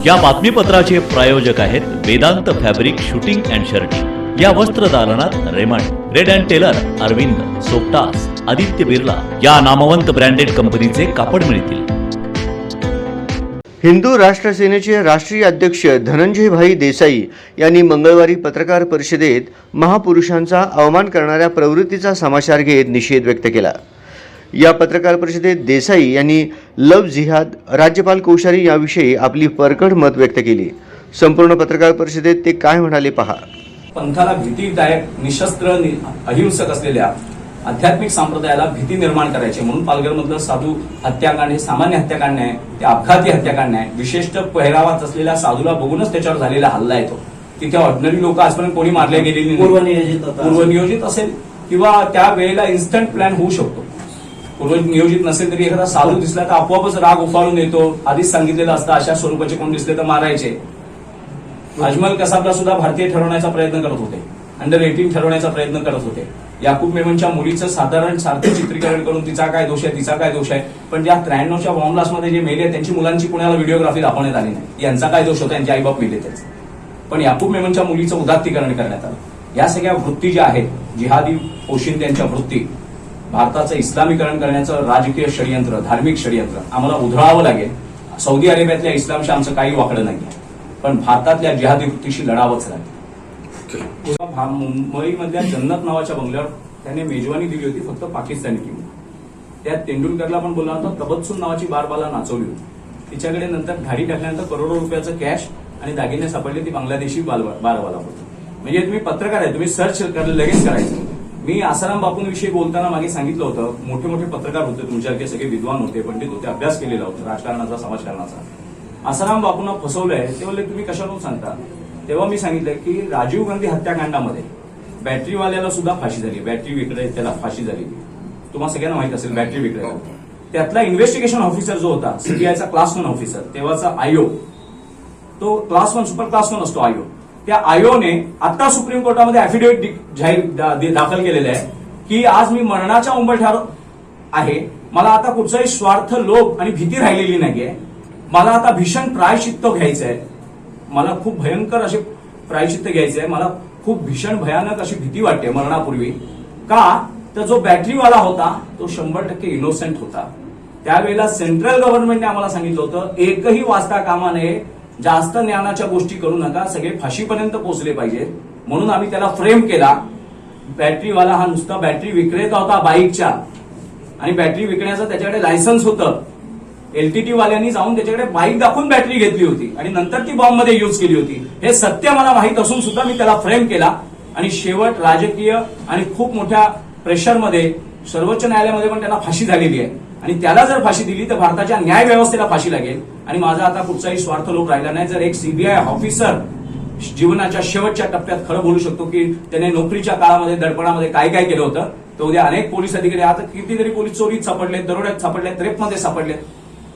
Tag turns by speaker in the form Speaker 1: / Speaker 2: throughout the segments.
Speaker 1: या बातमीपत्राचे प्रायोजक आहेत Vedant fabric suiting and shirting. या वस्त्रदालनात Raymond, Reid and Taylor, Arvind, सोपटास, आदित्य बिर्ला या नामवंत ब्रँडेड कंपनीचे कापड मिळतील।
Speaker 2: हिंदू राष्ट्र सेनेचे राष्ट्रीय अध्यक्ष धनंजयभाई देसाई यांनी मंगळवारी पत्रकार परिषदेत महापुरुषांचा अवमान करणाऱ्या प्रवृत्तीचा समाचार घेत निषेध व्यक्त केला। या पत्रकार परिषदेत देसाई यांनी लव जिहाद, राज्यपाल कोश्यारी याविषयी आपली परखड मत व्यक्त केली। संपूर्ण पत्रकार परिषदेत ते काय म्हणाले पहा।
Speaker 3: पंथाला भीतीदायक, निशस्त्र, अहिंसक असलेल्या आध्यात्मिक संप्रदायाला भीती निर्माण करायची म्हणून पालघरमधलं साधू हत्याकांड हे सामान्य हत्याकांड नाही, ते अपघाती हत्याकांड नाही। विशिष्ट पहिरावात असलेल्या साधूला बघूनच त्याच्यावर झालेला हल्ला आहे तो। तिथे ऑर्डिनरी लोक आजपर्यंत कोणी मारले गेलेली नाही। पूर्वनियोजित असेल किंवा त्या वेळेला इन्स्टंट प्लॅन होऊ शकतो। पूर्वनियोजित नसेल तरी एखादा साधू दिसला तर आपोआपच राग उफाळून येतो। आधीच सांगितलेलं असतं अशा स्वरूपाचे कोण दिसले तर मारायचे। अजमल कसाबला सुद्धा भारतीय ठरवण्याचा प्रयत्न करत होते, अंडर 18 ठरवण्याचा प्रयत्न करत होते। याकूब मेमनच्या मुलीचं साधारण सारखं चित्रीकरण करून तिचा काय दोष आहे, तिचा काय दोष आहे, पण त्या 93च्या बॉम्ब ब्लास्टमध्ये जे मेले त्यांची मुलांची पुण्याला व्हिडिओग्राफी दाखवण्यात आली नाही। यांचा काय दोष होता, यांचे आईबाप मेले त्याचे, पण याकूब मेमनच्या मुलीचं उदात्तीकरण करण्यात आलं। या सगळ्या वृत्ती ज्या आहेत, जिहादी पोशिंद्यांच्या वृत्ती, भारताचं इस्लामीकरण करण्याचं राजकीय षडयंत्र, धार्मिक षडयंत्र आम्हाला उधळावं लागेल। सौदी अरेबियातल्या इस्लामशी आमचं काही वाकडं नाही, पण भारतातल्या जिहादी वृत्तीशी लढावंच लागेल। मुंबईमधल्या जन्नत नावाच्या बंगल्यावर त्याने मेजवानी दिली होती फक्त पाकिस्तानी टीम। त्यात तेंडुलकरला पण बोलला होता, तबत्सुम नावाची बारबाला नाचवली होती। तिच्याकडे नंतर धाडी टाकल्यानंतर करोडो रुपयाचं कॅश आणि दागिने सापडले, ती बांगलादेशी बारबाला होती। म्हणजे तुम्ही पत्रकार आहे, तुम्ही सर्च लगेच करायचं। मी आसाराम बापूंविषयी बोलताना मागे सांगितलं होतं, मोठे मोठे पत्रकार होते तुमच्यासारखे, सगळे विद्वान होते, पंडित होते, अभ्यास केलेला होता राजकारणाचा, समाजकारणाचा। आसाराम बापूंना फसवलंय ते बोलले तुम्ही कशावरून सांगता। तेव्हा मी सांगितलं की राजीव गांधी हत्याकांडामध्ये बॅटरीवाल्याला सुद्धा फाशी झाली, बॅटरी विक्रेत्याला त्याला फाशी झाली। तुम्हाला सगळ्यांना माहित असेल बॅटरी विक्रेता। त्यातला इन्व्हेस्टिगेशन ऑफिसर जो होता, सीबीआयचा क्लास 1 ऑफिसर, तेव्हाचा आयोग, तो क्लास 1 सुपर क्लास 1 असतो आयोग। त्या आयोने आता सुप्रीम कोर्टामध्ये अॅफिडेव्हिट दाखल केलेलं आहे की आज मी मरणाच्या उंबरठ्यावर आहे, मला आता कुठचाही स्वार्थ, लोभ आणि भीती राहिलेली नाहीये, मला आता भीषण प्रायश्चित्त घ्यायचं आहे, मला खूप भयंकर असे प्रायश्चित्त घ्यायचं आहे, मला खूप भीषण भयानक अशी भीती वाटते मरणापूर्वी। का तर जो बॅटरीवाला होता तो 100% इनोसेंट होता। त्यावेळेला सेंट्रल गव्हर्नमेंटने आम्हाला सांगितलं होतं, एकही वाचता कामा नये, जास्त ज्ञानाच्या गोष्टी करू नका, सगळे फाशीपर्यंत पोहोचले पाहिजे, म्हणून आम्ही त्याला फ्रेम केला। बॅटरीवाला हा नुसता बॅटरी विक्रेता होता बाईकच्या, आणि बॅटरी विकण्याचं त्याच्याकडे लायसन्स होतं। एलटीटी वाल्यांनी जाऊन त्याच्याकडे बाईक दाखवून बॅटरी घेतली होती आणि नंतर ती बॉम्बमध्ये यूज केली होती। हे सत्य मला माहीत असून सुद्धा मी त्याला फ्रेम केला, आणि शेवट राजकीय आणि खूप मोठ्या प्रेशरमध्ये सर्वोच्च न्यायालयामध्ये पण त्याला फाशी झालेली आहे। आणि त्याला जर फाशी दिली तर भारताच्या न्याय व्यवस्थेला फाशी लागेल, आणि माझा आता कुठचाही स्वार्थ लोक राहिला नाही। जर एक सीबीआय ऑफिसर जीवनाच्या शेवटच्या टप्प्यात खरं बोलू शकतो की त्याने नोकरीच्या काळामध्ये दडपणामध्ये काय काय केलं होतं, तर उद्या अनेक पोलीस अधिकारी, आता कितीतरी पोलीस चोरीत सापडले, दरोड्यात सापडले, रेपमध्ये सापडले,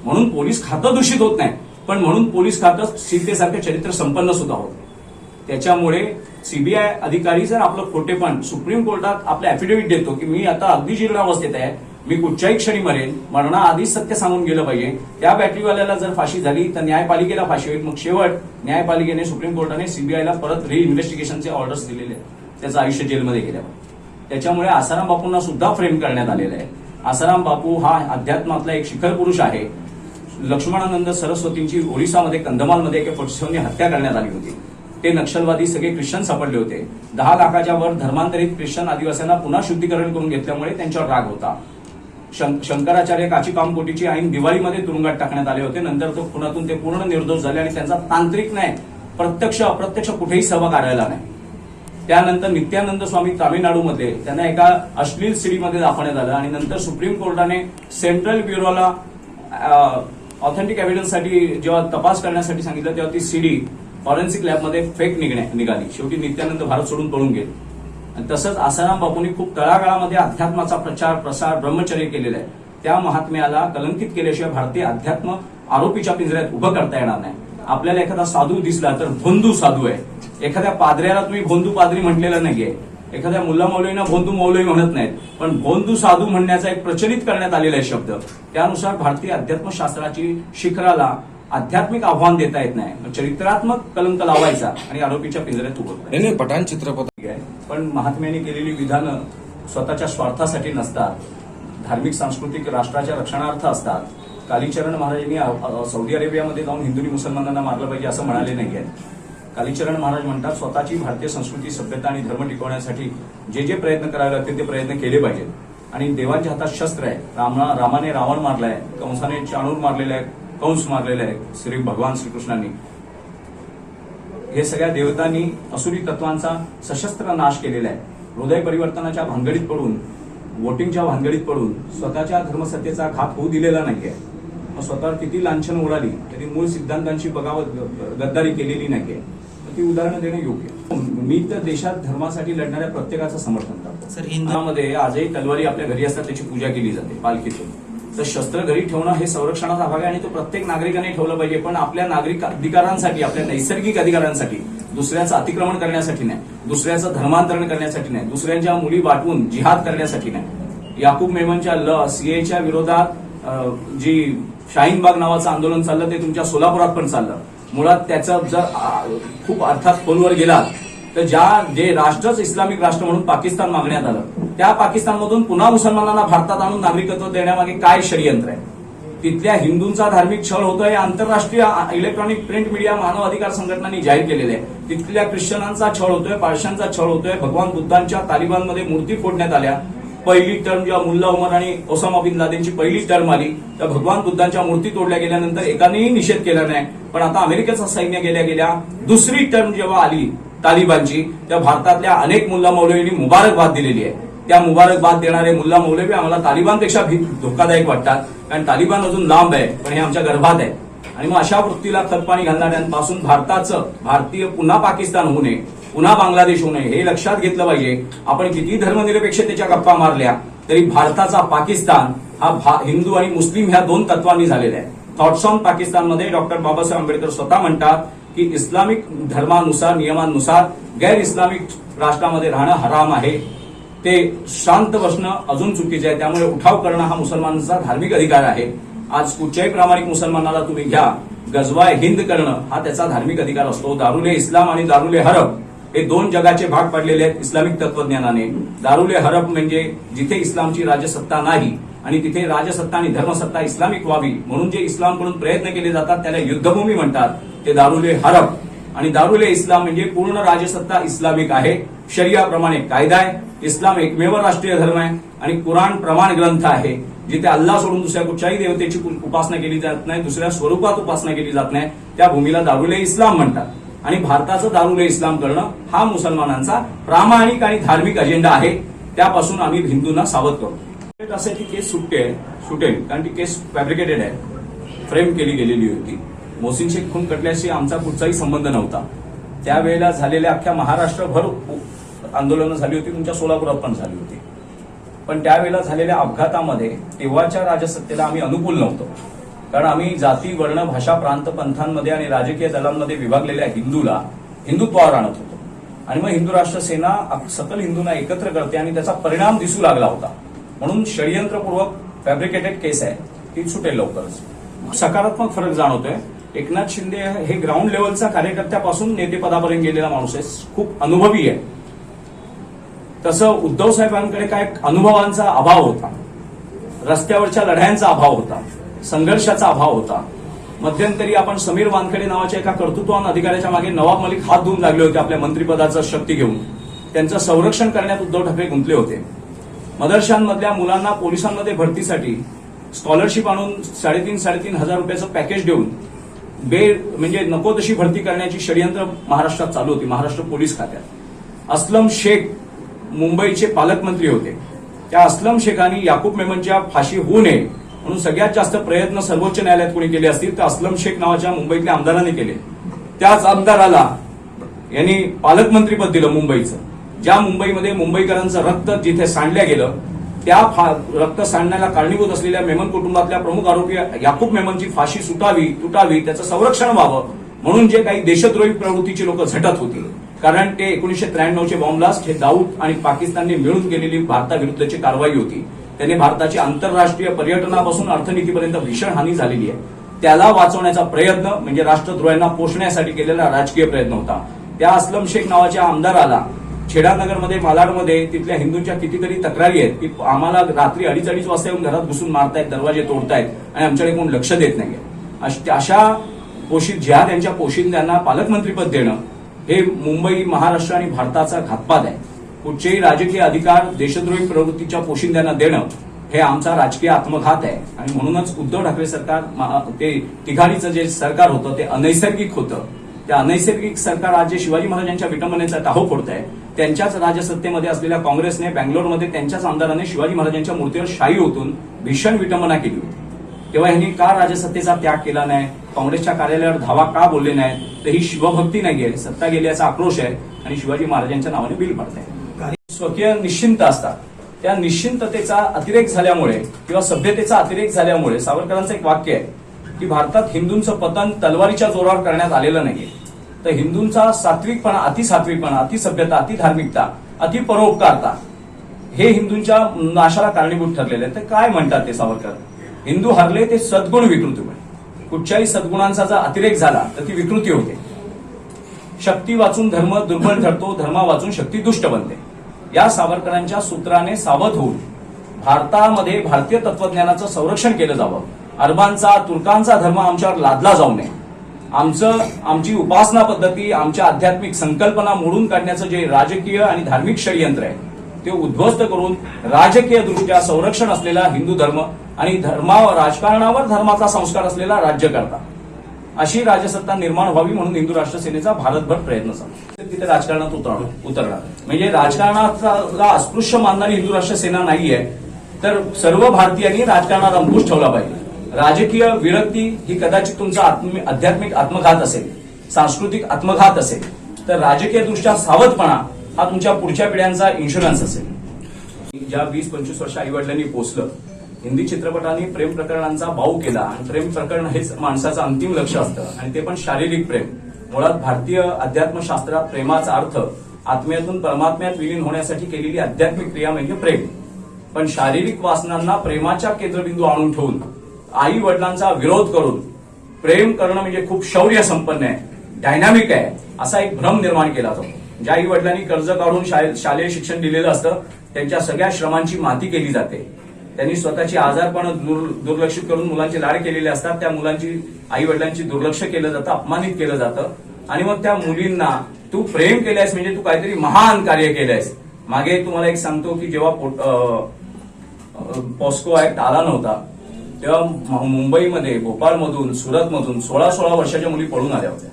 Speaker 3: म्हणून पोलीस खातं दूषित होत नाही, पण म्हणून पोलीस खातं सीतेसारखे चरित्र संपन्न सुद्धा होत नाही। त्याच्यामुळे सीबीआय अधिकारी जर आपलं खोटेपण सुप्रीम कोर्टात आपलं अॅफिडेव्हिट देतो की मी आता अगदी जीर्ण अवस्थेत आहे, मी कुठच्याही क्षणी मरेन, मरणाआधीच सत्य सांगून गेलं पाहिजे, त्या बॅटरीवाल्याला जर फाशी झाली तर न्यायपालिकेला फाशी होईल। मग शेवट न्यायपालिकेने, सुप्रीम कोर्टाने सीबीआयला परत रिइन्व्हेस्टिगेशनचे ऑर्डर्स दिलेले, त्याचं आयुष्य जेलमध्ये गेल्यावर। त्याच्यामुळे आसाराम बापूंना सुद्धा फ्रेम करण्यात आलेलं आहे। आसाराम बापू हा अध्यात्मातला एक शिखर पुरुष आहे। लक्ष्मणानंद सरस्वतींची ओरिसामध्ये कंधमालमध्ये एका फटसोनी हत्या करण्यात आली होती। ते नक्षलवादी सगळे ख्रिश्चन सापडले होते। 10 लाखाच्या वर धर्मांतरित ख्रिश्चन आदिवासींना पुन्हा शुद्धीकरण करून घेतल्यामुळे त्यांच्यावर राग होता। शंकराचार्य काचिकामकोटीची ऐन दिवाळीमध्ये तुरुंगात टाकण्यात आले होते। नंतर तो खुनातून ते पूर्ण निर्दोष झाले आणि त्यांचा तांत्रिक नाही, प्रत्यक्ष अप्रत्यक्ष कुठेही सहभाग आढळला नाही। त्यानंतर नित्यानंद स्वामी तामिळनाडूमध्ये त्यांना एका अश्लील सीडीमध्ये दाखवण्यात आलं, आणि नंतर सुप्रीम कोर्टाने सेंट्रल ब्युरोला ऑथेंटिक एव्हिडन्ससाठी जेव्हा तपास करण्यासाठी सांगितलं, तेव्हा ती सीडी फॉरेन्सिक लॅबमध्ये फेक निघाली। शेवटी नित्यानंद भारत सोडून पळून गेले। आणि तसंच आसाराम बापूंनी खूप तळागाळामध्ये अध्यात्माचा प्रचार, प्रसार, ब्रह्मचर्य केलेलं आहे। त्या महात्म्याला कलंकित केल्याशिवाय भारतीय अध्यात्म आरोपीच्या पिंजऱ्यात उभं करता येणार नाही। आपल्याला एखादा साधू दिसला तर भोंदू साधू आहे, एखाद्या पाद्र्याला तुम्ही भोंदू पाद्री म्हटलेलं नाहीये, एखाद्या मुल्ला मौलवीना भोंदू मौलवी म्हणत नाहीत, पण भोंदू साधू म्हणण्याचा एक प्रचलित करण्यात आलेला आहे शब्द। त्यानुसार भारतीय अध्यात्मशास्त्राची शिखराला आध्यात्मिक आव्हान देता येत नाही. मग चरित्रात्मक कलंक लावायचा आणि आरोपीच्या पिंजऱ्यात उभं
Speaker 4: नाही पठाण चित्रपट
Speaker 3: ठीक आहे. पण महात्म्यांनी केलेली विधानं स्वतःच्या स्वार्थासाठी नसतात, धार्मिक सांस्कृतिक राष्ट्राच्या रक्षणार्थ असतात. कालीचरण महाराजांनी सौदी अरेबियामध्ये जाऊन हिंदूंनी मुसलमानांना मारलं पाहिजे असं म्हणाले नाही आहेत. कालीचरण महाराज म्हणतात स्वतःची भारतीय संस्कृती, सभ्यता आणि धर्म टिकवण्यासाठी जे जे प्रयत्न करावे लागतील ते प्रयत्न केले पाहिजेत. आणि देवांच्या हातात शस्त्र आहे. रामाने रावण मारलाय, कंसाने चाणूर मारलेला आहे, कंस मारलेला आहे भगवान श्रीकृष्णांनी. हे सगळ्या देवतांनी असुरी तत्वांचा सशस्त्र नाश केलेला आहे. हृदय परिवर्तनाच्या भानगडीत पडून, वोटिंगच्या भानगडीत पडून स्वतःच्या धर्मसत्तेचा घात होऊ दिलेला नाहीये. मग स्वतःवर किती लांछन उडाली तरी मूळ सिद्धांतांची गद्दारी केलेली नाहीये. ती उदाहरणं देणं योग्य. मी तर देशात धर्मासाठी लढणाऱ्या प्रत्येकाचं समर्थन करतो.
Speaker 5: सर,
Speaker 3: हिंदूमध्ये आजही तलवारी आपल्या घरी असतात, त्याची पूजा केली जाते पालखीतून. तर शस्त्र घरी ठेवणं हे संरक्षणाचा भाग आहे आणि तो प्रत्येक नागरिकाने ठेवलं पाहिजे. पण आपल्या नागरिक अधिकारांसाठी, आपल्या नैसर्गिक अधिकारांसाठी, दुसऱ्याचं अतिक्रमण करण्यासाठी नाही, दुसऱ्याचं धर्मांतरण करण्यासाठी नाही, दुसऱ्यांच्या मुली वाटून जिहाद करण्यासाठी नाही. याकूब मेमनच्या सीएच्या विरोधात जी शाहीनबाग नावाचं आंदोलन चाललं ते तुमच्या सोलापुरात पण चाललं. मुळात त्याचं जर खूप अर्थात खोलवर गेलात तर जे राष्ट्रच इस्लामिक राष्ट्र म्हणून पाकिस्तान मागण्यात आलं, त्या पाकिस्तानमधून पुन्हा मुसलमानांना भारतात आणून नागरिकत्व देण्यामागे काय षडयंत्र आहे? तिथल्या हिंदूंचा धार्मिक छळ होतोय, आंतरराष्ट्रीय इलेक्ट्रॉनिक प्रिंट मीडिया, मानव अधिकार संघटनांनी जाहीर केलेले आहे. तिथल्या ख्रिश्चनांचा छळ होतोय, पारशांचा छळ होतोय. भगवान बुद्धांच्या तालिबानमध्ये मूर्ती फोडण्यात आल्या. पहिली टर्म जेव्हा मुल्ला उमर आणि ओसामा बिन लादेनची पहिली टर्म आली तर भगवान बुद्धांच्या मूर्ती तोडल्या गेल्यानंतर एकानेही निषेध केला नाही. पण आता अमेरिकेचं सैन्य गेल्या दुसरी टर्म जेव्हा आली तालिबानची, त्या भारतातल्या अनेक मुल्ला मौलवींनी मुबारकबाद दिलेली आहे. त्या मुबारकबाद देणारे मुल्ला मौलवी आम्हाला तालिबानपेक्षा धोकादायक वाटतात, कारण तालिबान अजून लांब आहे पण हे आमच्या गर्भात आहे. आणि मग अशा वृत्तीला खतपाणी घालणाऱ्यांपासून भारतीय पुन्हा पाकिस्तान होऊ नये, पुन्हा बांगलादेश होऊ नये हे लक्षात घेतलं पाहिजे. आपण किती धर्मनिरपेक्षतेच्या गप्पा मारल्या तरी भारताचा पाकिस्तान हा हिंदू आणि मुस्लिम ह्या दोन तत्वांनी झालेला आहे. थॉट्स ऑन पाकिस्तानमध्ये डॉक्टर बाबासाहेब आंबेडकर स्वतः म्हणतात की इस्लामिक धर्मानुसार, नियमांनुसार गैर इस्लामिक राष्ट्रामध्ये राहणं हराम आहे. ते शांत बसणं अजून चुकीचं आहे. त्यामुळे उठाव करणं हा मुसलमानांचा धार्मिक अधिकार आहे. आज कुठच्याही प्रामाणिक मुसलमानाला तुम्ही घ्या, गजवाय हिंद करणं हा त्याचा धार्मिक अधिकार असतो. दारुल इस्लाम आणि दारुल हरब हे दोन जगाचे भाग पडलेले आहेत इस्लामिक तत्वज्ञानाने. दारुल हरब म्हणजे जिथे इस्लामची राजसत्ता नाही आणि तिथे राजसत्ता आणि धर्मसत्ता इस्लामिक व्हावी म्हणून जे इस्लामकडून प्रयत्न केले जातात त्याला युद्धभूमी म्हणतात, ते दारुल हरब. आणि दारुल इस्लाम म्हणजे पूर्ण राजसत्ता इस्लामिक आहे, शरियाप्रमाणे कायदा आहे. इस्लाम एकमेव राष्ट्रीय धर्म आहे आणि कुराण प्रमाण ग्रंथ आहे, जिथे अल्लाह सोडून दुसऱ्या कुठच्याही देवतेची उपासना केली जात नाही, दुसऱ्या स्वरूपात उपासना केली जात नाही. त्या भूमीला दारुल इस्लाम म्हणतात. आणि भारताचं दारुल इस्लाम करणं हा मुसलमानांचा प्रामाणिक आणि धार्मिक अजेंडा आहे. त्यापासून आम्ही हिंदूंना सावध करतो. असं ती केस सुटेल कारण ती केस फॅब्रिकेटेड आहे, फ्रेम केली गेलेली होती. मोहसिन शेख खून कटल्याशी आमचा कुठचाही संबंध नव्हता. त्यावेळेला झालेल्या अख्ख्या महाराष्ट्रभर आंदोलनं झाली होती, तुमच्या सोलापुरात पण झाली होती. पण त्यावेळेला झालेल्या अपघातामध्ये तेव्हाच्या राजसत्तेला आम्ही अनुकूल नव्हतो, कारण आम्ही जाती, वर्ण, भाषा, प्रांत, पंथांमध्ये आणि राजकीय दलांमध्ये विभागलेल्या हिंदूला हिंदुत्वावर आणत होतो. आणि मग हिंदू राष्ट्र सेना सकल हिंदूंना एकत्र करते आणि त्याचा परिणाम दिसू लागला होता. म्हणून षडयंत्रपूर्वक फॅब्रिकेटेड केस आहे, ती सुटेल लवकरच. सकारात्मक फरक जाणवतोय. एकनाथ शिंदे हे ग्राउंड लेवलचा कार्यकर्त्यापासून नेतेपदापर्यंत गेलेला माणूस आहे, खूप अनुभवी आहे. तसं उद्धव साहेबांकडे काय अनुभवांचा अभाव होता, रस्त्यावरच्या लढायांचा अभाव होता, संघर्षाचा अभाव होता. मध्यंतरी आपण समीर वानखेडे नावाच्या एका कर्तृत्ववान अधिकाऱ्याच्या मागे नवाब मलिक हात धुवून लागले होते आपल्या मंत्रिपदाचं शक्ती घेऊन. त्यांचं संरक्षण करण्यात उद्धव ठाकरे गुंतले होते. मदरशांमधल्या मुलांना पोलिसांमध्ये भरतीसाठी स्कॉलरशिप आणून 3,500 हजार रुपयाचं पॅकेज देऊन म्हणजे नको तशी भरती करण्याची षडयंत्र महाराष्ट्रात चालू होती, महाराष्ट्र पोलीस खात्यात. अस्लम शेख मुंबईचे पालकमंत्री होते. त्या अस्लम शेखांनी याकूब मेमनच्या फाशी होऊ नये म्हणून सगळ्यात जास्त प्रयत्न सर्वोच्च न्यायालयात कोणी केले असतील तर अस्लम शेख नावाच्या मुंबईतल्या आमदारांनी केले. त्याच आमदाराला यांनी पालकमंत्रीपद दिलं मुंबईचं. ज्या मुंबईमध्ये मुंबईकरांचं रक्त जिथे सांडलं गेलं त्या रक्त सांडण्याला कारणीभूत असलेल्या मेमन कुटुंबातल्या प्रमुख आरोपी याकूब मेमनची फाशी तुटावी, त्याचं संरक्षण व्हावं म्हणून जे काही देशद्रोही प्रवृत्तीची लोक झटत होती. कारण ते 1993चे बॉम्ब ब्लास्ट हे दाऊद आणि पाकिस्तानने मिळून केलेली भारताविरुद्धची कारवाई होती. त्याने भारताची आंतरराष्ट्रीय पर्यटनापासून अर्थनीतीपर्यंत भीषण हानी झालेली आहे. त्याला वाचवण्याचा प्रयत्न म्हणजे राष्ट्रद्रोह्यांना पोषण्यासाठी केलेला राजकीय प्रयत्न होता. त्या अस्लम शेख नावाच्या आमदाराला छेडानगरमध्ये मालाडमध्ये तिथल्या हिंदूंच्या कितीतरी तक्रारी आहेत की आम्हाला रात्री 2:30 वाजता येऊन घरात घुसून मारतायत, दरवाजे तोडतायत आणि आमच्याकडे कोण लक्ष देत नाहीये. अशा जिहाद यांच्या पोशिंद्यांना पालकमंत्रीपद देणं हे मुंबई, महाराष्ट्र आणि भारताचा घातपात आहे. कुठचेही राजकीय अधिकार देशद्रोही प्रवृत्तीच्या पोशिंद्यांना देणं हे आमचा राजकीय आत्मघात आहे. आणि म्हणूनच उद्धव ठाकरे सरकार, ते तिघाडीचं जे सरकार होतं ते अनैसर्गिक होतं. त्या अनैसर्गिक सरकार आज जे शिवाजी महाराजांच्या विटंबनेचा टाहो फोडत आहे, त्यांच्याच राजसत्तेमध्ये असलेल्या काँग्रेसने बँगलोरमध्ये त्यांच्याच आमदाराने शिवाजी महाराजांच्या मूर्तीवर शाई ओतून भीषण विटंबना केली होती. तेव्हा यांनी का राजसत्तेचा त्याग केला नाही, काँग्रेसच्या कार्यालयावर धावा का बोलले नाही, तर ही शिवभक्ती नाहीये, सत्ता गेली याचा आक्रोश आहे आणि शिवाजी महाराजांच्या नावाने बिल पडत आहे. स्वकीय निश्चिंत असतात, त्या निश्चिंततेचा अतिरेक झाल्यामुळे किंवा सभ्यतेचा अतिरेक झाल्यामुळे सावरकरांचं एक वाक्य आहे की भारतात हिंदूंचं पतन तलवारीच्या जोरावर करण्यात आलेलं नाहीये. तर हिंदूंचा सात्विकपणा, अतिसात्विकपणा, अतिसभ्यता, अतिधार्मिकता, अतिपरोपकारता हे हिंदूंच्या नाशाला कारणीभूत ठरलेले आहे. तर काय म्हणतात ते सावरकर, हिंदू हरले ते सद्गुण विकृती होईल. कुठच्याही सद्गुणांचा जर अतिरेक झाला तर ती विकृती होते. शक्ती वाचून धर्म दुर्बल ठरतो, धर्म वाचून शक्ती दुष्ट बनते. या सावरकरांच्या सूत्राने सावध होऊन भारतामध्ये भारतीय तत्वज्ञानाचं संरक्षण केलं जावं. अरबांचा, तुर्कांचा धर्म आमच्यावर लादला जाऊ नये. आमची उपासना पद्धती, आमच्या आध्यात्मिक संकल्पना मोडून काढण्याचं जे राजकीय आणि धार्मिक षडयंत्र आहे ते उद्ध्वस्त करून राजकीय दृष्ट्या संरक्षण असलेला हिंदू धर्म आणि राजकारणावर धर्माचा संस्कार असलेला राज्यकर्ता अशी राजसत्ता निर्माण व्हावी म्हणून हिंदू राष्ट्र सेनेचा भारतभर प्रयत्न चालू. तिथे राजकारणात उतरणार म्हणजे राजकारणाला अस्पृश्य मानणारी हिंदू राष्ट्र सेना नाहीये, तर सर्व भारतीयांनी राजकारणात अंकुश ठेवला पाहिजे. राजकीय विरक्ती ही कदाचित तुमचा आध्यात्मिक आत्मघात असेल, सांस्कृतिक आत्मघात असेल, तर राजकीय दृष्ट्या सावधपणा हा तुमच्या पुढच्या पिढ्यांचा इन्शुरन्स असेल. ज्या 20-25 वर्ष आई वडिलांनी पोचलं, हिंदी चित्रपटांनी प्रेम प्रकरणांचा बाऊ केला आणि प्रेम प्रकरण हेच माणसाचं अंतिम लक्ष असतं आणि ते पण शारीरिक प्रेम. मुळात भारतीय अध्यात्मशास्त्रात प्रेमाचा अर्थ आत्म्यातून परमात्म्यात विलीन होण्यासाठी केलेली आध्यात्मिक क्रिया म्हणजे प्रेम. पण शारीरिक वासनांना प्रेमाच्या केंद्रबिंदू आणून ठेवून आई वडिलांचा विरोध करून प्रेम करणं म्हणजे खूप शौर्य संपन्न आहे, डायनामिक आहे, असा एक भ्रम निर्माण केला जातो. ज्या आई वडिलांनी कर्ज काढून शालेय शिक्षण दिलेलं असतं त्यांच्या सगळ्या श्रमांची माती केली जाते. त्यांनी स्वतःची आजारपण दुर्लक्षित करून मुलांचे लाड केलेले असतात. त्या मुलांची आई वडिलांची दुर्लक्ष केलं जातं, अपमानित केलं जातं आणि मग त्या मुलींना तू प्रेम केलंयस म्हणजे तू काहीतरी महान कार्य केलंयस. मागे तुम्हाला एक सांगतो की जेव्हा पॉस्को ऍक्ट आला नव्हता तेव्हा मुंबईमध्ये, भोपाळमधून, सुरतमधून 16 वर्षाच्या मुली पळून आल्या होत्या.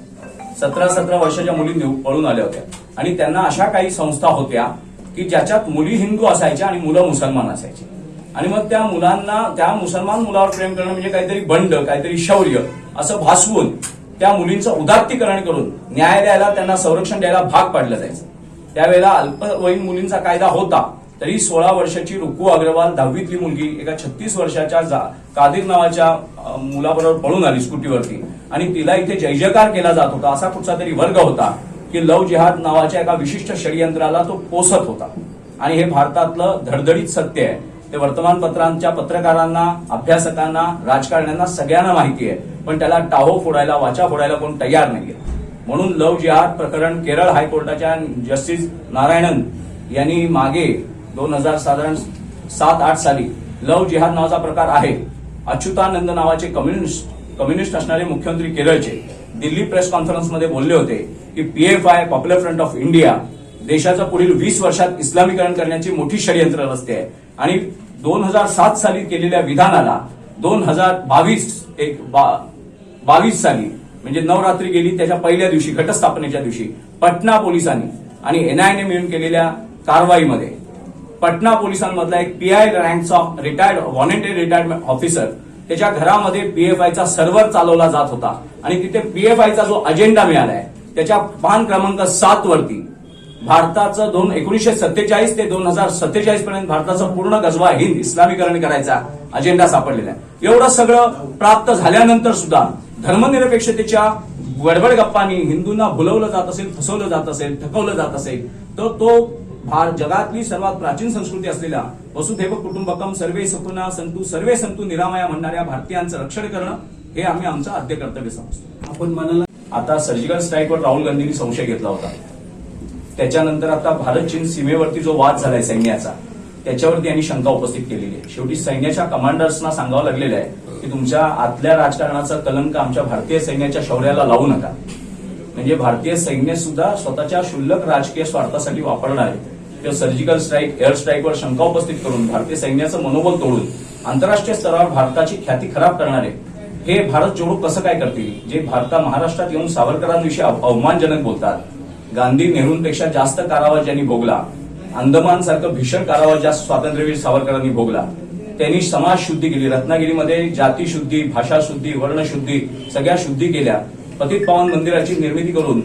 Speaker 3: 17 वर्षाच्या मुली पळून आल्या होत्या आणि त्यांना अशा काही संस्था होत्या की ज्याच्यात मुली हिंदू असायच्या आणि मुलं मुसलमान असायची. आणि मग त्या मुलांना, त्या मुसलमान मुलावर प्रेम करणं म्हणजे काहीतरी बंड, काहीतरी शौर्य असं भासवून त्या मुलींचं उदात्तीकरण करून न्यायालयाला त्यांना संरक्षण द्यायला भाग पाडलं जायचं. त्यावेळेला अल्पवयीन मुलींचा कायदा होता तरी 16 वर्षाची रुकू अग्रवाल, 10वीतली मुलगी एका 36 वर्षाच्या कादिर नावाच्या मुलाबरोबर पळून आली स्कूटीवरती आणि तिला इथे जय जयकार केला जात होता. असा कुठचा तरी वर्ग होता की लव जिहाद नावाच्या एका विशिष्ट षडयंत्राला तो पोसत होता. आणि हे भारतातलं धडधडीत सत्य आहे. ते वर्तमानपत्रांच्या पत्रकारांना, अभ्यासकांना, राजकारण्यांना सगळ्यांना माहिती आहे, पण त्याला टाहो फोडायला, वाचा फोडायला कोण तयार नाहीये. म्हणून लव जिहाद प्रकरण केरळ हायकोर्टाच्या जस्टिस नारायणन यांनी मागे 2007-8 साली लव जिहाद नावाचा प्रकार आहे. अच्युतानंद नावाचे कम्युनिस्ट असणारे मुख्यमंत्री केरळचे दिल्ली प्रेस कॉन्फरन्समध्ये बोलले होते की PFI, popular front of India, देशाचं पुढील 20 वर्षात इस्लामीकरण करण्याची मोठी षडयंत्र रचते आहे. आणि 2007 साली केलेल्या विधानाला 2022 साली म्हणजे नवरात्री गेली त्याच्या पहिल्या दिवशी, घटस्थापनेच्या दिवशी पटना पोलिसांनी आणि NIA मिळून केलेल्या कारवाईमध्ये पटना पोलिसांमधला एक PI रँकचा व्हॉलंटियर रिटायर्ड ऑफिसर, त्याच्या घरामध्ये PFIचा सर्व्हर चालवला जात होता आणि तिथे PFIचा जो अजेंडा मिळालाय त्याच्या पान क्रमांक 7 वरती भारताचं 1947 ते 2047 पर्यंत भारताचं पूर्ण गजवा हिंद इस्लामीकरण करायचा अजेंडा सापडलेला आहे. एवढं सगळं प्राप्त झाल्यानंतर सुद्धा धर्मनिरपेक्षतेच्या गडबड गप्पांनी हिंदूंना भुलवलं जात असेल, फसवलं जात असेल, थकवलं जात असेल, तर तो जगातली सर्वात प्राचीन संस्कृती असलेल्या वसुधैव कुटुंबकम सर्वे सुखिनः सन्तु सर्वे सन्तु निरामया म्हणणाऱ्या भारतीयांचं रक्षण करणं हे आम्ही आमचं आद्य कर्तव्य समजतो.
Speaker 4: आपण म्हणाला
Speaker 3: आता सर्जिकल स्ट्राईकवर राहुल गांधींनी संशय घेतला होता. त्याच्यानंतर आता भारत चीन सीमेवरती जो वाद झालाय सैन्याचा, त्याच्यावरती यांनी शंका उपस्थित केलेली आहे. शेवटी सैन्याच्या कमांडर्सना सांगावं लागलेलं आहे की तुमच्या आतल्या राजकारणाचा कलंक आमच्या भारतीय सैन्याच्या शौर्याला लावू नका. म्हणजे भारतीय सैन्य सुद्धा स्वतःच्या क्षुल्लक राजकीय स्वार्थासाठी वापरणार आहे. किंवा सर्जिकल स्ट्राईक, एअर स्ट्राईकवर शंका उपस्थित करून भारतीय सैन्याचं मनोबल तोडून आंतरराष्ट्रीय स्तरावर भारताची ख्याती खराब करणारे हे भारत जोडो कसं काय करतील? जे महाराष्ट्रात येऊन सावरकरांविषयी अवमानजनक बोलतात, गांधी नेहरूंपेक्षा जास्त कारावास ज्यांनी भोगला, अंदमान सारखं भीषण कारावास जास्त स्वातंत्र्यवीर सावरकरांनी भोगला, त्यांनी समाज शुद्धी केली. रत्नागिरीमध्ये जाती शुद्धी, भाषा शुद्धी, वर्ण शुद्धी सगळ्या शुद्धी केल्या. पतित पावन मंदिराची निर्मिती करून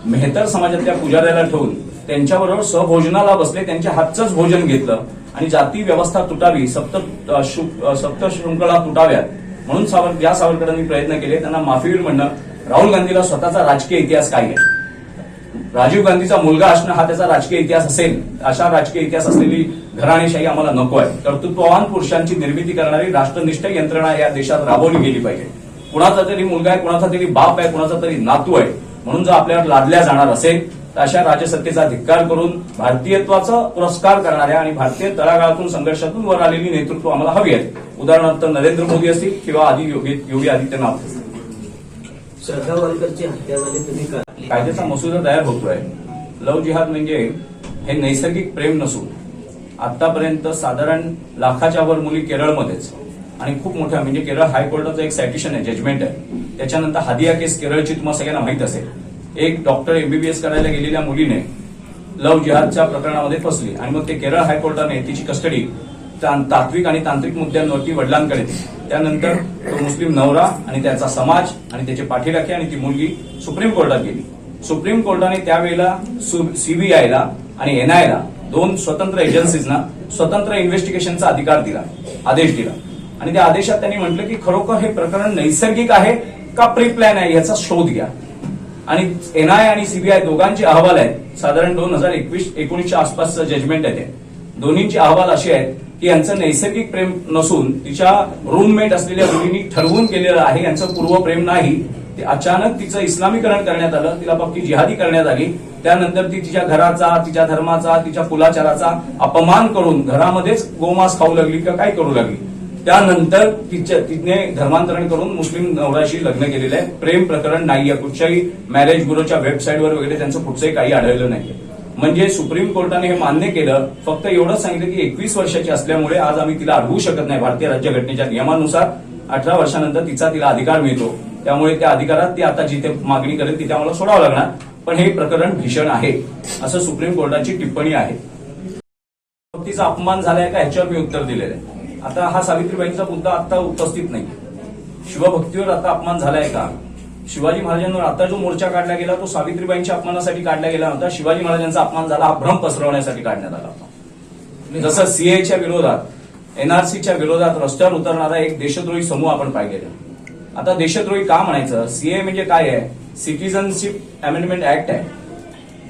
Speaker 3: मेहतर समाजातल्या पुजाऱ्याला ठेवून त्यांच्याबरोबर सहभोजनाला बसले, त्यांच्या हातचंच भोजन घेतलं आणि जाती व्यवस्था तुटावी, सप्त शृंखला तुटाव्यात म्हणून ज्या सावरकरांनी प्रयत्न केले त्यांना माफीवीर म्हणणं. राहुल गांधीला स्वतःचा राजकीय इतिहास काय आहे? राजीव गांधीचा मुलगा असणं हा त्याचा राजकीय इतिहास असेल. अशा राजकीय इतिहास असलेली घराणेशाही आम्हाला नको आहे. कर्तृत्ववान पुरुषांची निर्मिती करणारी राष्ट्रनिष्ठ यंत्रणा या देशात राबवली गेली पाहिजे. कुणाचा तरी मुलगा आहे, कुणाचा तरी बाप आहे, कुणाचा तरी नातू आहे म्हणून जर आपल्यावर लादल्या जाणार असेल तर अशा राजसत्तेचा धिक्कार करून भारतीयत्वाचा पुरस्कार करणाऱ्या आणि भारतीय तळागाळातून संघर्षातून वर आलेली नेतृत्व आम्हाला हवी आहेत. उदाहरणार्थ नरेंद्र मोदी असतील किंवा आधी योगी आदित्यनाथ असतील.
Speaker 4: श्रद्धा वालकरची हत्या झाली, तुम्ही काय
Speaker 3: कायद्याचा मसुदा तयार होतोय. लव्ह जिहाद म्हणजे हे नैसर्गिक प्रेम नसून आतापर्यंत साधारण लाखाच्या वर मुली केरळमध्येच आणि खूप मोठ्या म्हणजे केरळ हायकोर्टाचं एक सायटिशन आहे, जजमेंट आहे. त्याच्यानंतर हादिया केस केरळची तुम्हाला सगळ्यांना माहित असेल. एक डॉक्टर एमबीबीएस करायला गेलेल्या मुलीने लव्ह जिहादच्या प्रकरणामध्ये फसली आणि मग ते केरळ हायकोर्टाने तिची कस्टडी तात्विक आणि तांत्रिक मुद्द्यांवरती वडिलांकडे दिली. त्यानंतर तो मुस्लिम नवरा आणि त्याचा समाज आणि त्याचे पाठीराखे आणि ती मुलगी सुप्रीम कोर्टात गेली. सुप्रीम कोर्टाने त्यावेळेला सीबीआयला आणि एनआयला, दोन स्वतंत्र एजन्सीजना स्वतंत्र इन्व्हेस्टिगेशनचा अधिकार दिला, आदेश दिला. आणि त्या आदेशात त्यांनी म्हटलं की खरोखर हे प्रकरण नैसर्गिक आहे का प्री प्लॅन आहे याचा शोध घ्या. आणि एनआय आणि सीबीआय दोघांचे अहवाल आहेत. साधारण 2021-19च्या आसपासचं जजमेंट आहे. ते दोन्हींचे अहवाल असे आहेत की यांचं नैसर्गिक प्रेम नसून तिच्या रूममेट असलेल्या मुलींनी ठरवून केलेलं आहे. यांचं पूर्व प्रेम नाही. ते अचानक तिचं इस्लामीकरण करण्यात आलं, तिला पक्की जिहादी करण्यात आली. त्यानंतर ती तिच्या घराचा, तिच्या धर्माचा, तिच्या कुलाचाराचा अपमान करून घरामध्येच गोमांस खाऊ लागली का काय करू लागली. त्यानंतर तिने धर्मांतरण करून मुस्लिम नवऱ्याशी लग्न केलेलं आहे. प्रेम प्रकरण नाहीये. कुठच्याही मॅरेज ब्युरोच्या वेबसाईटवर वगैरे त्यांचं कुठचंही काही आढळलं नाहीये. म्हणजे सुप्रीम कोर्टाने हे मान्य केलं, फक्त एवढंच सांगितलं की 21 वर्षाची असल्यामुळे आज आम्ही तिला अडवू शकत नाही. भारतीय राज्यघटनेच्या नियमानुसार 18 वर्षानंतर तिला अधिकार मिळतो. त्यामुळे त्या अधिकारात ती आता जिथे मागणी करेल तिथे आम्हाला सोडावं लागणार. पण हे प्रकरण भीषण आहे असं सुप्रीम कोर्टाची टिप्पणी आहे. तिचा अपमान झालाय का ह्याच्यावर मी उत्तर दिलेलं आहे. आता हा सावित्रीबाईंचा मुद्दा आता उपस्थित नाही. शिवभक्तीवर आता अपमान झालाय का? शिवाजी महाराजांवर आता जो मोर्चा काढला गेला तो सावित्रीबाईंच्या अपमानासाठी काढला गेला नव्हता. शिवाजी महाराजांचा अपमान झाला हा भ्रम पसरवण्यासाठी काढण्यात आला होता. जसं सीएच्या विरोधात, एनआरसीच्या विरोधात रस्त्यावर उतरणारा एक देशद्रोही समूह आपण पाहिलेला. आता देशद्रोही का म्हणायचं? सीए म्हणजे काय आहे? सिटीजनशिप अमेंडमेंट ऍक्ट आहे.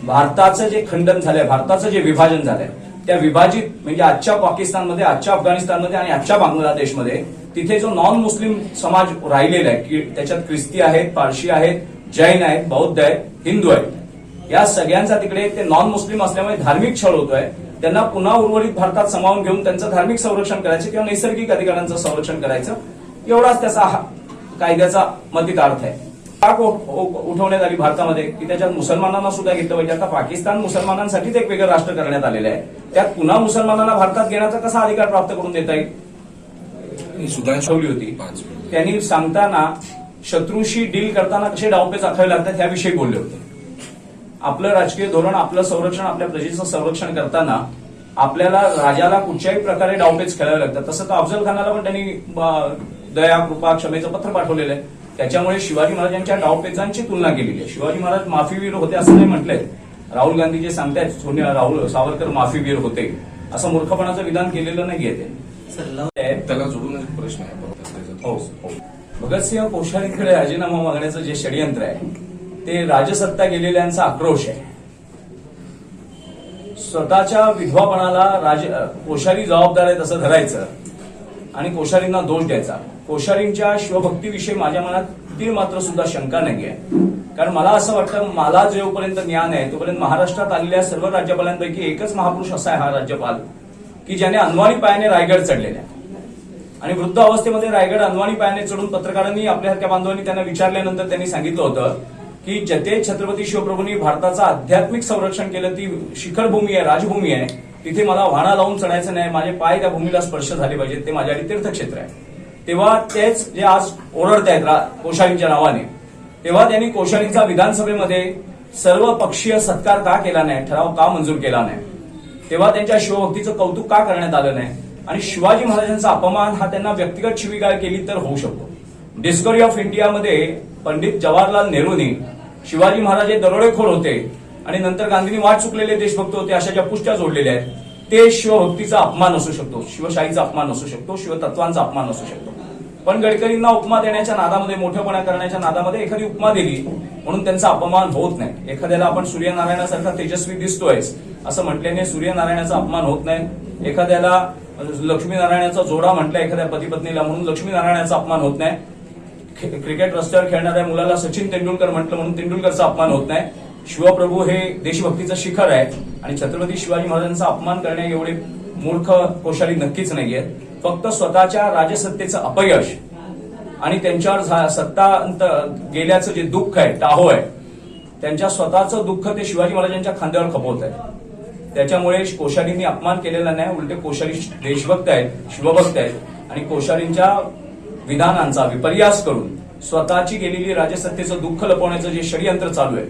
Speaker 3: भारताचं जे खंडन झालंय, भारताचं जे विभाजन झालंय, त्या विभाजित म्हणजे आजच्या पाकिस्तानमध्ये, आजच्या अफगाणिस्तानमध्ये आणि आजच्या बांगलादेशमध्ये तिथे जो नॉन मुस्लिम समाज राहिलेला आहे की त्याच्यात ख्रिस्ती आहेत, पारशी आहेत, जैन आहेत, बौद्ध आहेत, हिंदू आहेत, या सगळ्यांचा तिकडे ते नॉन मुस्लिम असल्यामुळे धार्मिक छळ होतोय. त्यांना पुन्हा उर्वरित भारतात सामावून घेऊन त्यांचं धार्मिक संरक्षण करायचं किंवा नैसर्गिक अधिकारांचं संरक्षण करायचं, एवढाच त्याचा कायद्याचा मतित अर्थ आहे. उठवण्यात आली भारतामध्ये की त्याच्यात मुसलमानांना सुद्धा घेतलं पाहिजे. आता पाकिस्तान मुसलमानांसाठीच एक वेगळं राष्ट्र करण्यात आलेलं आहे. त्यात पुन्हा मुसलमानांना भारतात घेण्याचा कसा अधिकार प्राप्त करून देता येईल? ठेवली होती. त्यांनी सांगताना शत्रूशी डील करताना कसे डावपेच आखावे लागतात ह्याविषयी बोलले होते. आपलं राजकीय धोरण, आपलं संरक्षण, आपल्या प्रजेचं संरक्षण करताना आपल्याला राजाला कुठच्याही प्रकारे डावपेच खेळावे लागतात. तसं तर अफजल खानाला पण त्यांनी दया, कृपा, क्षमेचं पत्र पाठवलेलं आहे. त्याच्यामुळे शिवाजी महाराजांच्या डावपेचांची तुलना केलेली आहे. शिवाजी महाराज माफीवीर होते असं नाही म्हटलंय. राहुल गांधी जे सांगतायत राहुल सावरकर माफीवीर होते असं मूर्खपणाचं विधान केलेलं नाहीये. ते
Speaker 5: त्याला जोडून एक प्रश्न आहे.
Speaker 3: हो, भगतसिंह कोश्यारींकडे राजीनामा मागण्याचं जे षडयंत्र आहे ते राजसत्ता गेलेल्यांचा आक्रोश आहे. स्वतःच्या विधवापणाला कोश्यारी जबाबदार आहेत असं धरायचं आणि कोश्यारींना दोष द्यायचा. कोश्यारींच्या शिवभक्तीविषयी माझ्या मनात तीळ मात्र सुद्धा शंका नाही आहे. कारण मला असं वाटतं, मला जोपर्यंत ज्ञान आहे तोपर्यंत महाराष्ट्रात आलेल्या सर्व राज्यपालांपैकी एकच महापुरुष असा आहे हा राज्यपाल की ज्याने अनवाणी पायाने रायगड चढलेला आहे. आणि वृद्ध अवस्थेमध्ये रायगड अनवाणी पायाने चढून पत्रकारांनी आपल्यासारख्या बांधवांनी त्यांना विचारल्यानंतर त्यांनी सांगितलं होतं की जते छत्रपती शिवप्रभूंनी भारताचं आध्यात्मिक संरक्षण केलं, ती शिखरभूमी आहे, राजभूमी आहे, तिथे मला वाणा लावून चढायचं नाही, माझे पाय त्या भूमीला स्पर्श झाले पाहिजेत, ते माझ्यासाठी तीर्थक्षेत्र आहे. तेव्हा तेच जे आज ओरडतायत कोश्यारींच्या नावाने, तेव्हा त्यांनी कोश्यारींचा विधानसभेमध्ये सर्व पक्षीय सत्कार का केला नाही, ठराव का मंजूर केला नाही, तेव्हा त्यांच्या शिवभक्तीचं कौतुक का करण्यात आलं नाही, आणि शिवाजी महाराजांचा अपमान हा त्यांना व्यक्तिगत शिवीगाळ केली तर होऊ शकतो. डिस्कवरी ऑफ इंडियामध्ये पंडित जवाहरलाल नेहरूंनी शिवाजी महाराज हे दरोडेखोर होते आणि नंतर गांधींनी वाट चुकलेले देशभक्त होते अशा ज्या पुष्ट्या जोडलेल्या आहेत, ते शिवभक्तीचा अपमान असू शकतो, शिवशाहीचा अपमान असू शकतो, शिवतत्वांचा अपमान असू शकतो. पण गडकरींना उपमा देण्याच्या नादामध्ये, मोठेपणा करण्याच्या नादामध्ये एखादी उपमा दिली म्हणून त्यांचा अपमान होत नाही. एखाद्याला आपण सूर्यनारायणासारखा तेजस्वी दिसतोयस असं म्हटल्याने सूर्यनारायणाचा अपमान होत नाही. एखाद्याला लक्ष्मीनारायणाचा जोडा म्हटलं एखाद्या पती पत्नीला म्हणून लक्ष्मीनारायणाचा अपमान होत नाही. क्रिकेट रस्त्यावर खेळणाऱ्या मुलाला सचिन तेंडुलकर म्हटलं म्हणून तेंडुलकरचा अपमान होत नाही. शिवप्रभू हे देशभक्तीचं शिखर आहे आणि छत्रपती शिवाजी महाराजांचा अपमान करणे एवढे मूर्ख कोश्यारी नक्कीच नाहीये. फक्त स्वतःच्या राजसत्तेचं अपयश आणि त्यांच्यावर सत्ता गेल्याचं जे दुःख आहे, टाहो आहे, त्यांच्या स्वतःचं दुःख ते शिवाजी महाराजांच्या खांद्यावर खपवत आहे. त्याच्यामुळे कोश्यारींनी अपमान केलेला नाही, उलटे कोश्यारी देशभक्त आहेत, शिवभक्त आहेत आणि कोश्यारींच्या विधानांचा विपर्यास करून स्वतःची गेलेली राजसत्तेचं दुःख लपवण्याचं जे षडयंत्र चालू आहे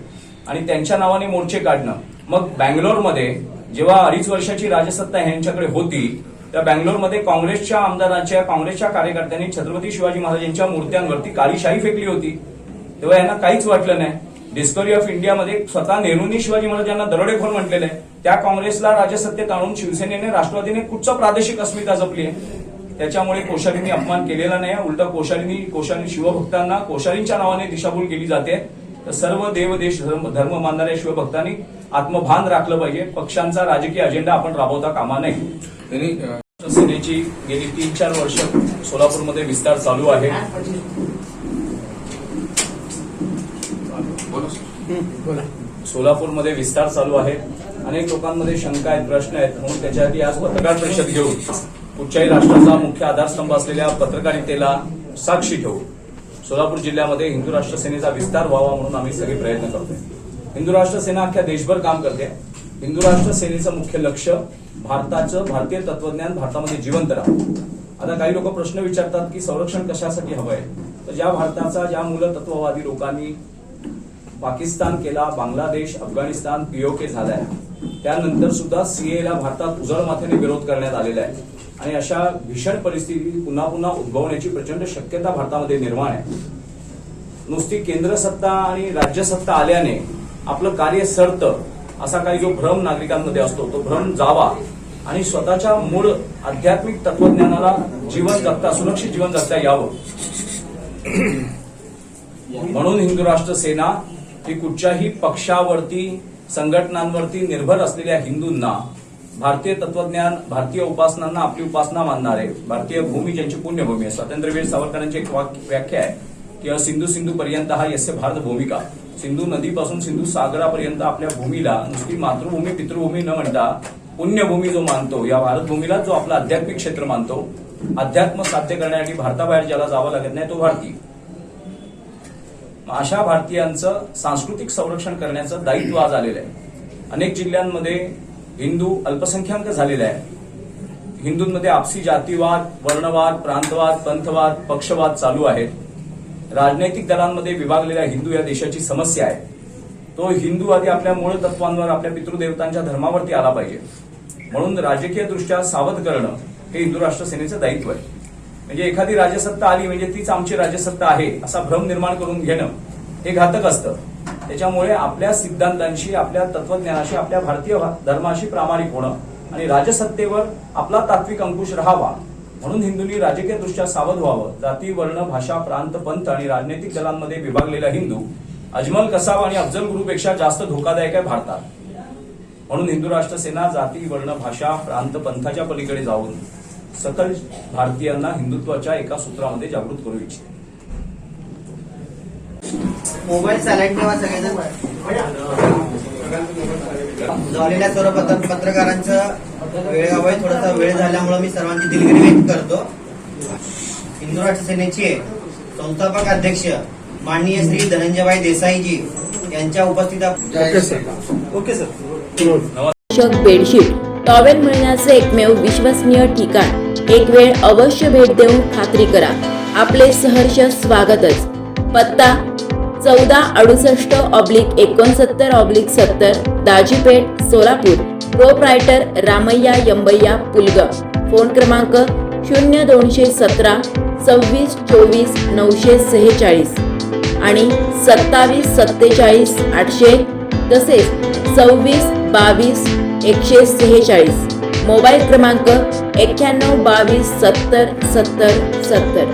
Speaker 3: आणि त्यांच्या नावाने मोर्चे काढणं. मग बँगलोरमध्ये जेव्हा 2.5 वर्षाची राजसत्ता यांच्याकडे होती, त्या बँगलोरमध्ये काँग्रेसच्या आमदारांच्या, काँग्रेसच्या कार्यकर्त्यांनी छत्रपती शिवाजी महाराजांच्या मूर्त्यांवरती काळी शाई फेकली होती, तेव्हा यांना काहीच वाटलं नाही. डिस्कवरी ऑफ इंडियामध्ये स्वतः नेहरूंनी शिवाजी महाराजांना दरोडेखोर म्हटलेलं आहे. त्या काँग्रेसला राजसत्तेत आणून शिवसेनेने, राष्ट्रवादीने कुठचं प्रादेशिक अस्मिता जपली आहे. त्याच्यामुळे कोश्यारींनी अपमान केलेला नाही, उलट कोश्यारी शिवभक्तांना कोश्यारींच्या नावाने दिशाभूल केली जाते. तर सर्व देव देश धर्म मानणाऱ्या शिवभक्तांनी आत्मभान राखलं पाहिजे. पक्षांचा राजकीय अजेंडा आपण राबवता कामा नये.
Speaker 5: त्यांनी
Speaker 3: सेनेची गेली 3-4 वर्ष सोलापूरमध्ये विस्तार चालू आहे. सोलापूरमध्ये विस्तार चालू आहे. अनेक लोकांमध्ये शंका आहेत, प्रश्न आहेत, म्हणून त्याच्यासाठी आज पत्रकार परिषद घेऊन कुठच्याही राष्ट्राचा मुख्य आधारस्तंभ असलेल्या पत्रकारितेला साक्षी ठेवू सोलापूर जिल्ह्यामध्ये हिंदू राष्ट्र सेनेचा विस्तार व्हावा म्हणून आम्ही सगळे प्रयत्न करतोय. हिंदू राष्ट्र सेना अख्ख्या देशभर काम करते. हिंदू राष्ट्र सेनेचं मुख्य लक्ष भारतीय तत्वज्ञान भारतामध्ये जिवंत राहावं. आता काही लोक प्रश्न विचारतात की संरक्षण कशासाठी हवंय, तर ज्या भारताचा, ज्या मूलतत्ववादी लोकांनी पाकिस्तान केला, बांगलादेश, अफगाणिस्तान, पीओके झालाय, त्यानंतर सुद्धा सीएला भारतात उजळ माथेने विरोध करण्यात आलेला आहे आणि अशा भीषण परिस्थिती पुन्हा पुन्हा उद्भवण्याची प्रचंड शक्यता भारतामध्ये निर्माण आहे. नुसती केंद्र सत्ता आणि राज्य सत्ता आल्याने आपलं कार्य सरतं असा काही जो भ्रम नागरिकांमध्ये असतो, तो भ्रम जावा आणि स्वतःच्या मूळ आध्यात्मिक तत्वज्ञानाला जीवन जगता, सुरक्षित जीवन जगता यावं म्हणून हिंदू राष्ट्र सेना ही कुठच्याही पक्षावरती, संघटनांवरती निर्भर असलेल्या हिंदूंना भारतीय तत्वज्ञान, भारतीय उपासनांना आपली उपासना मानणारे, भारतीय भूमी ज्यांची पुण्यभूमी आहे. स्वातंत्र्यवीर सावरकरांची एक व्याख्या आहे की सिंधू सिंधू पर्यंत हा यस्य भारत भूमिका. सिंधू नदीपासून सिंधू सागरापर्यंत आपल्या भूमीला नुसती मातृभूमी, पितृभूमी न म्हणता पुण्यभूमी जो मानतो, या भारत भूमीला जो आपला आध्यात्मिक क्षेत्र मानतो, अध्यात्म साध्य करण्यासाठी भारताबाहेर ज्याला जावं लागत नाही तो भारतीय. अशा भारतीयांचं सांस्कृतिक संरक्षण करण्याचं दायित्व आज आलेलं आहे. अनेक जिल्ह्यांमध्ये हिंदू अल्पसंख्याक झालेला आहे. हिंदूंमध्ये आपसी जातीवाद, वर्णवाद, प्रांतवाद, पंथवाद, पक्षवाद चालू आहेत. राजनैतिक दलांमध्ये विभागलेल्या हिंदू या देशाची समस्या आहे. तो हिंदू आधी आपल्या मूळ तत्वांवर, आपल्या पितृदेवतांच्या धर्मावरती आला पाहिजे. म्हणून राजकीय दृष्ट्या सावध करणं हे हिंदू राष्ट्र सेनेचं दायित्व आहे. म्हणजे एखादी राजसत्ता आली म्हणजे तीच आमची राजसत्ता आहे असा भ्रम निर्माण करून घेणं हे घातक असतं. त्याच्यामुळे आपल्या सिद्धांतांशी, आपल्या तत्वज्ञानाशी, आपल्या भारतीय धर्माशी प्रामाणिक होणं आणि राजसत्तेवर आपला तात्विक अंकुश राहावा म्हणून हिंदूंनी राजकीय दृष्ट्या सावध व्हावं. जाती, वर्ण, भाषा, प्रांत, पंथ आणि राजनैतिक दलांमध्ये विभागलेला हिंदू अजमल कसाब आणि अफजल गुरुपेक्षा जास्त धोकादायक आहे भारतात. म्हणून हिंदू राष्ट्र सेना जाती, वर्ण, भाषा, प्रांत, पंथाच्या पलीकडे जाऊन सकल भारतीयांना हिंदुत्वाच्या एका सूत्रामध्ये जागृत करू इच्छिते.
Speaker 6: मोबाईल सायलेंट ठेवा सगळेजण. झालेल्या सर्व पत्रकारांचं वेळेअभावी थोडासा वेळ झाल्यामुळे मी सर्वांची दिलगिरी व्यक्त करतो. हिंदू राष्ट्र सेनेचे संस्थापक अध्यक्ष माननीय श्री धनंजयभाई देसाईजी यांच्या उपस्थितीत ओके सर.
Speaker 7: बेडशीट टॉवेल मिळण्याचे एकमेव विश्वसनीय ठिकाण. एक वेळ अवश्य भेट देऊन खात्री करा. आपले सहर्ष स्वागतच. पत्ता 1468/69/70 दाजीपेठ सोलापूर. प्रोप्रायटर रामय्या यंबय्या पुलग. फोन क्रमांक 0217 26 24 946 आणि 27 47 800 तसेच 26 22 146. मोबाईल क्रमांक 91 22 70 70 70.